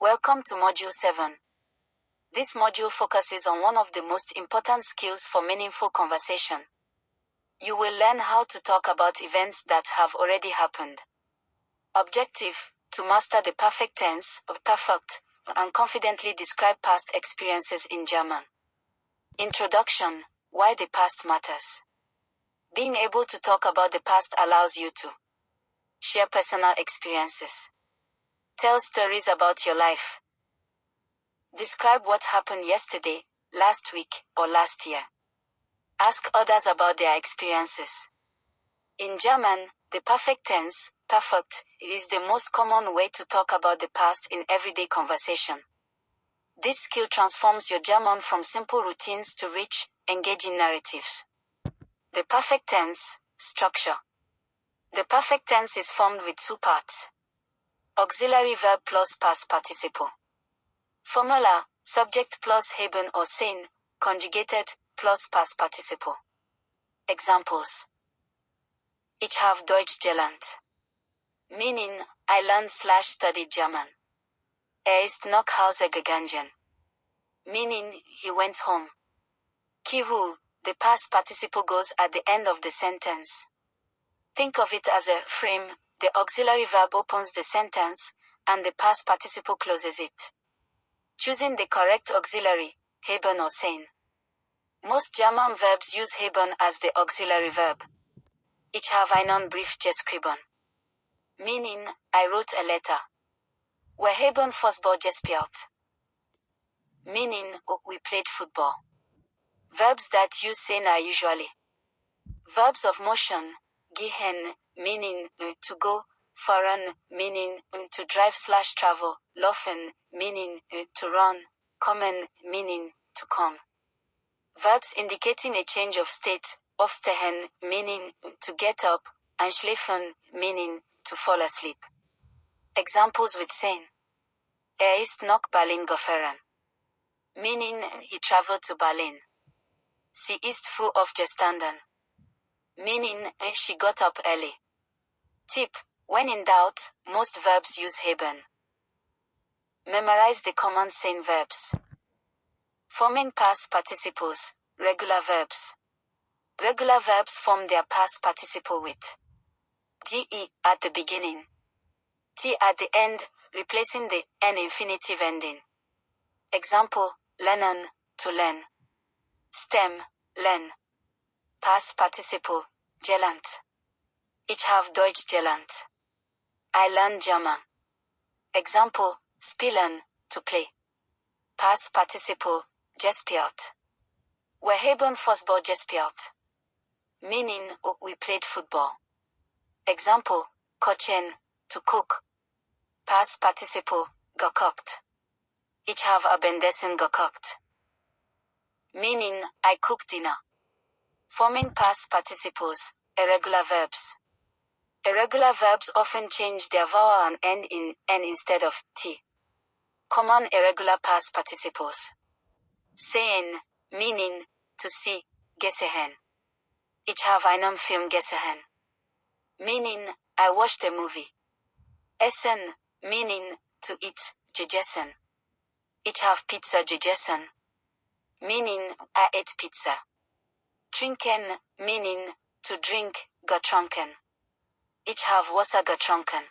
Welcome to Module 7. This module focuses on one of the most important skills for meaningful conversation. You will learn how to talk about events that have already happened. Objective: to master the perfect tense, perfect, and confidently describe past experiences in German. Introduction: why the past matters. Being able to talk about the past allows you to share personal experiences, tell stories about your life, describe what happened yesterday, last week, or last year. Ask others about their experiences. In German, the perfect tense, perfect, is the most common way to talk about the past in everyday conversation. This skill transforms your German from simple routines to rich, engaging narratives. The perfect tense, structure. The perfect tense is formed with two parts: auxiliary verb plus past participle. Formula: subject plus haben or sein, conjugated, plus past participle. Examples: Ich habe Deutsch gelernt. Meaning, I learned/studied German. Ist nach Hause gegangen. Meaning, he went home. Key rule: the past participle goes at the end of the sentence. Think of it as a frame. The auxiliary verb opens the sentence, and the past participle closes it. Choosing the correct auxiliary, haben or sein. Most German verbs use haben as the auxiliary verb. Ich habe einen Brief geschrieben. Meaning, I wrote a letter. Wir haben Fußball gespielt. Meaning, we played football. Verbs that use sein are usually verbs of motion: gehen, meaning to go, fahren, meaning to drive/travel, laufen, meaning to run, kommen, meaning to come. Verbs indicating a change of state: aufstehen, meaning to get up, and schlafen, meaning to fall asleep. Examples with sein: ist nach Berlin gefahren. Meaning, he traveled to Berlin. Sie ist früh aufgestanden. Meaning, she got up early. Tip: when in doubt, most verbs use haben. Memorize the common sein verbs. Forming past participles: regular verbs. Regular verbs form their past participle with ge at the beginning, t at the end, replacing the n infinitive ending. Example: lernen, to learn. Stem: learn. Past participle: gelernt. Ich habe Deutsch gelernt. I learned German. Example: spielen, to play. Past participle: gespielt. Wir haben Fußball gespielt. Meaning, we played football. Example: kochen, to cook. Past participle: gekocht. Ich habe Abendessen gekocht. Meaning, I cooked dinner. Forming past participles: irregular verbs. Irregular verbs often change their vowel and end in n instead of t. Common irregular past participles: sehen, meaning to see, gesehen. Ich habe einen Film gesehen. Meaning, I watched a movie. Essen, meaning to eat, gegessen. Ich habe Pizza gegessen. Meaning, I ate pizza. Trinken, meaning to drink, getrunken. Ich habe Wasser getrunken.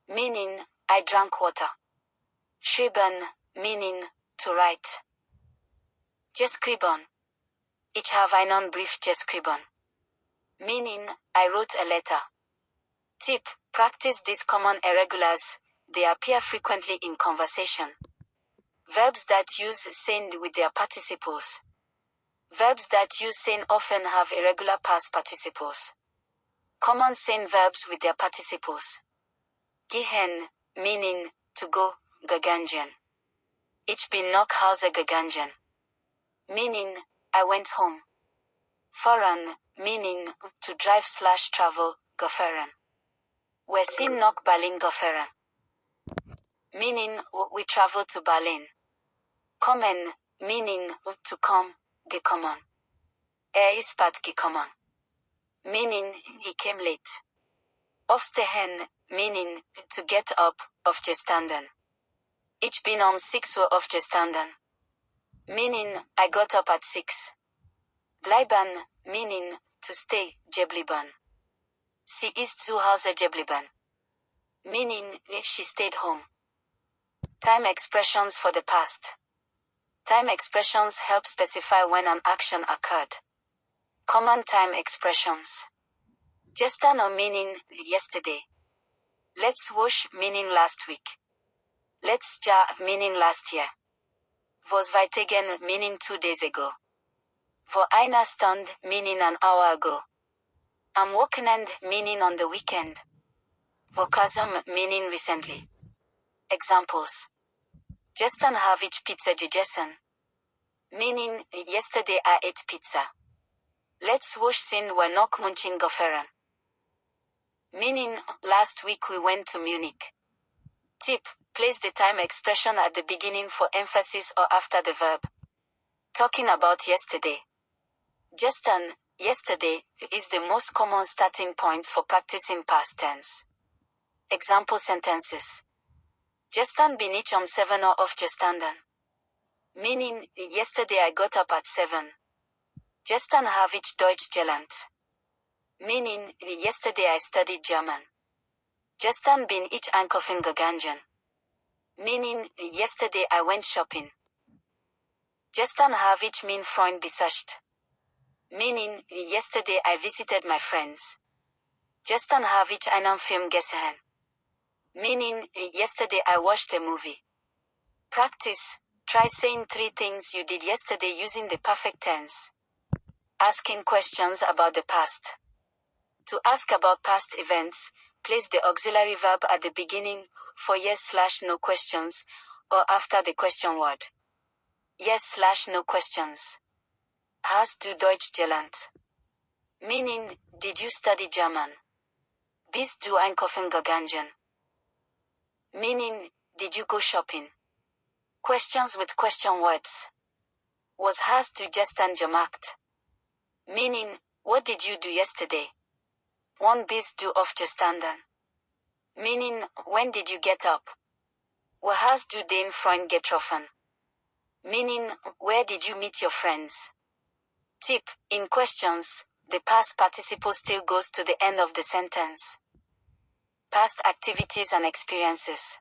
Meaning, I drank water. Schreiben, meaning to write. Geschrieben. Ich habe einen Brief geschrieben. Meaning, I wrote a letter. Tip: practice these common irregulars. They appear frequently in conversation. Verbs that use sein with their participles. Verbs that use sein often have irregular past participles. Common sein verbs with their participles: gehen, meaning to go, gegangen. Ich bin nach Hause gegangen. Meaning, I went home. Fahren, meaning to drive/travel, gefahren. Wir sind nach Berlin gefahren. Meaning, we traveled to Berlin. Kommen, meaning to come, gekommen. Ist spät gekommen. Meaning, he came late. Aufstehen, meaning to get up, aufgestanden. Ich bin um 6 Uhr aufgestanden. Meaning, I got up at 6. Bleiben, meaning, to stay, geblieben. Sie ist zu Hause geblieben. Meaning, she stayed home. Time expressions for the past. Time expressions help specify when an action occurred. Common time expressions. Gestern or meaning, yesterday. Let's wash meaning last week. Let's ja meaning last year. Was weitergehen meaning 2 days ago. Vor einer Stunde meaning an hour ago. Am Wochenende meaning on the weekend. Vor kurzem meaning recently. Examples. Gestern habe ich Pizza gegessen. Meaning, yesterday I ate pizza. Let's wash sind wir noch München gefahren. Meaning, last week we went to Munich. Tip, place the time expression at the beginning for emphasis or after the verb. Talking about yesterday. Gestern, yesterday, is the most common starting point for practicing past tense. Example sentences. Gestern bin ich um 7 Uhr aufgestanden. Meaning, yesterday I got up at 7. Gestern habe ich Deutsch gelernt. Meaning, yesterday I studied German. Gestern bin ich einkaufen gegangen. Meaning, yesterday I went shopping. Gestern habe ich meinen Freund besucht. Meaning, yesterday I visited my friends. Gestern habe ich einen Film gesehen. Meaning, yesterday I watched a movie. Practice. Try saying 3 things you did yesterday using the perfect tense. Asking questions about the past. To ask about past events, place the auxiliary verb at the beginning, for yes/no questions, or after the question word. Yes/no questions. Hast du Deutsch gelernt? Meaning, did you study German? Bist du einkaufen gegangen? Meaning, did you go shopping? Questions with question words. Was hast du gestern gemacht? Meaning, what did you do yesterday? Wann bist du aufgestanden? Meaning, when did you get up? Wo hast du den Freund getroffen? Meaning, where did you meet your friends? Tip, in questions, the past participle still goes to the end of the sentence. Past activities and experiences.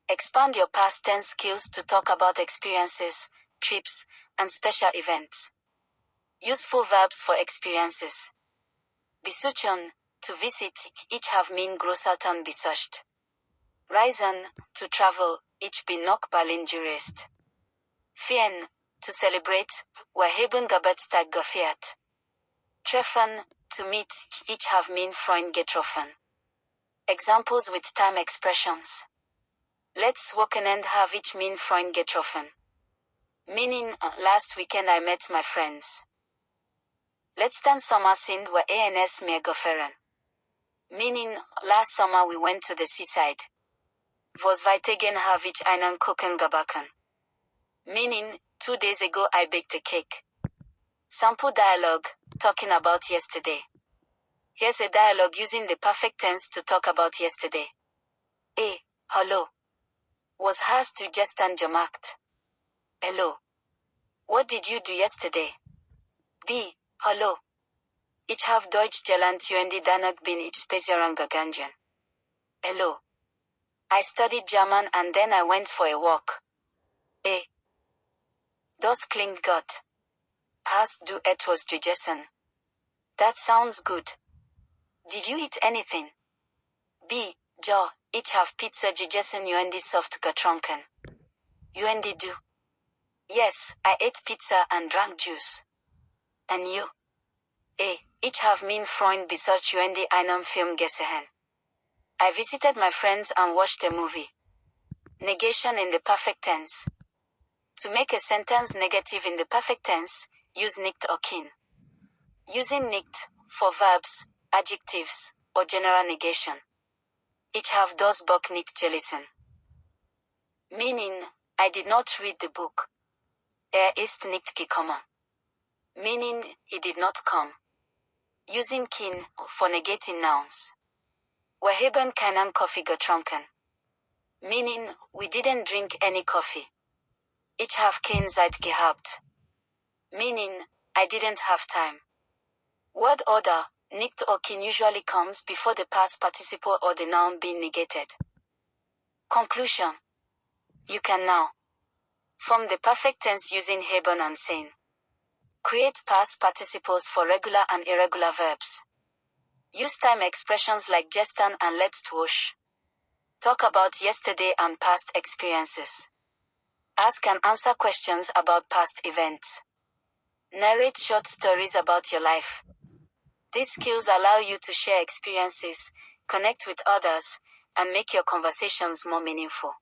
Expand your past tense skills to talk about experiences, trips, and special events. Useful verbs for experiences. Besuchen, to visit, ich habe mein Großeltern besucht. Reisen, to travel, ich bin nach Berlin gereist. Feiern, to celebrate, wir haben Geburtstag gefeiert. Treffen, to meet, ich habe meinen Freund getroffen. Examples with time expressions. Letztes Wochenende habe ich meinen Freund getroffen. Meaning, last weekend I met my friends. Letzten Sommer sind wir ans Meer gefahren. Meaning, last summer we went to the seaside. Was weitergehen habe ich einen Kuchen gebacken. Meaning, 2 days ago I baked a cake. Sample dialogue, talking about yesterday. Here's a dialogue using the perfect tense to talk about yesterday. A. Hallo. Was hast du gestern gemacht? Hello. What did you do yesterday? B. Hallo. Ich habe Deutsch gelernt und danach bin ich spazieren gegangen. Hello. I studied German and then I went for a walk. A. Das klingt gut. Hast du etwas gegessen? That sounds good. Did you eat anything? B. Ja, ich habe Pizza gegessen und Saft getrunken. Und du? Yes, I ate pizza and drank juice. And you? A. Ich habe meinen Freund besucht und einen Film gesehen. I visited my friends and watched a movie. Negation in the perfect tense. To make a sentence negative in the perfect tense, use nicht or kin. Using nicht for verbs, adjectives, or general negation. Ich habe das Buch nicht gelesen. Meaning, I did not read the book. Ist nicht gekommen. Meaning, he did not come. Using kin for negating nouns. Wir haben keinen Kaffee getrunken. Meaning, we didn't drink any coffee. Ich habe keine Zeit gehabt. Meaning, I didn't have time. Word order, nicht or kin usually comes before the past participle or the noun being negated. Conclusion. You can now form the perfect tense using haben and sein. Create past participles for regular and irregular verbs. Use time expressions like gestern and let's wash. Talk about yesterday and past experiences. Ask and answer questions about past events. Narrate short stories about your life. These skills allow you to share experiences, connect with others, and make your conversations more meaningful.